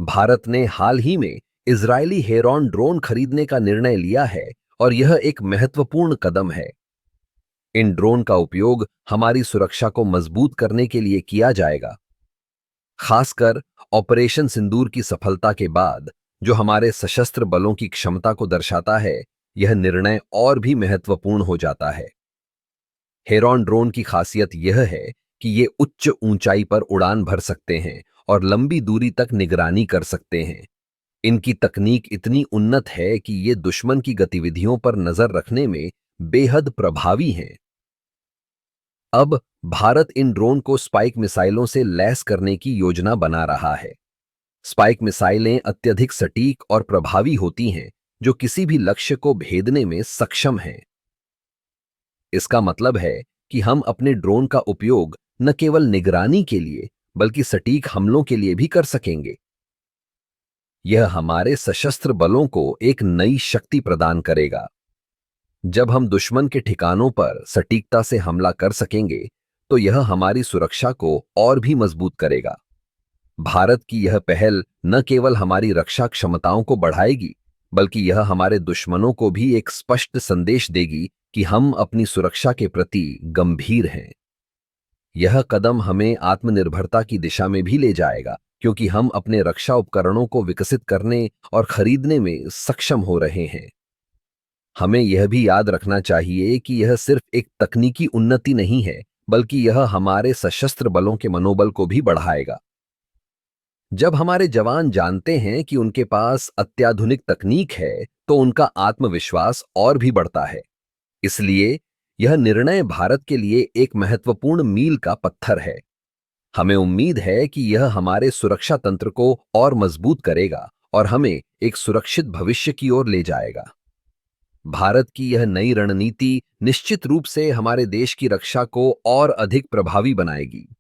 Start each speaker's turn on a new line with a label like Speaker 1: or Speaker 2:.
Speaker 1: भारत ने हाल ही में Israeli heron drone खरीदने का निर्णय लिया है और यह एक महत्वपूर्ण कदम है। इन ड्रोन का उपयोग हमारी सुरक्षा को मजबूत करने के लिए किया जाएगा। खासकर ऑपरेशन सिंदूर की सफलता के बाद, जो हमारे सशस्त्र बलों की क्षमता को दर्शाता है, यह निर्णय और भी महत्वपूर्ण हो जाता है। हेरॉन ड्रोन की खासियत यह है कि ये उच्च ऊंचाई पर उड़ान भर सकते हैं और लंबी दूरी तक निगरानी कर सकते हैं। इनकी तकनीक इतनी उन्नत है कि ये दुश्मन की गतिविधियों पर नजर रखने में बेहद प्रभावी हैं। अब भारत इन ड्रोन को स्पाइक मिसाइलों से लैस करने की योजना बना रहा है। स्पाइक मिसाइलें अत्यधिक सटीक और प्रभावी होती हैं, जो किसी भी लक्ष्य को भेदने में सक्षम हैं। इसका मतलब है कि हम अपने ड्रोन का उपयोग न केवल निगरानी के लिए, बल्कि सटीक हमलों के लिए भी कर सकेंगे। यह हमारे सशस्त्र बलों को एक नई शक्ति प्रदान करेगा। जब हम दुश्मन के ठिकानों पर सटीकता से हमला कर सकेंगे, तो यह हमारी सुरक्षा को और भी मजबूत करेगा। भारत की यह पहल न केवल हमारी रक्षा क्षमताओं को बढ़ाएगी, बल्कि यह हमारे दुश्मनों को भी एक स्पष्ट संदेश देगी कि हम अपनी सुरक्षा के प्रति गंभीर हैं। यह कदम हमें आत्मनिर्भरता की दिशा में भी ले जाएगा, क्योंकि हम अपने रक्षा उपकरणों को विकसित करने और खरीदने में सक्षम हो रहे हैं। हमें यह भी याद रखना चाहिए कि यह सिर्फ एक तकनीकी उन्नति नहीं है, बल्कि यह हमारे सशस्त्र बलों के मनोबल को भी बढ़ाएगा। जब हमारे जवान जानते हैं कि उनके पास अत्याधुनिक तकनीक है, तो उनका आत्मविश्वास और भी बढ़ता है। इसलिए यह निर्णय भारत के लिए एक महत्वपूर्ण मील का पत्थर है। हमें उम्मीद है कि यह हमारे सुरक्षा तंत्र को और मजबूत करेगा और हमें एक सुरक्षित भविष्य की ओर ले जाएगा। भारत की यह नई रणनीति निश्चित रूप से हमारे देश की रक्षा को और अधिक प्रभावी बनाएगी।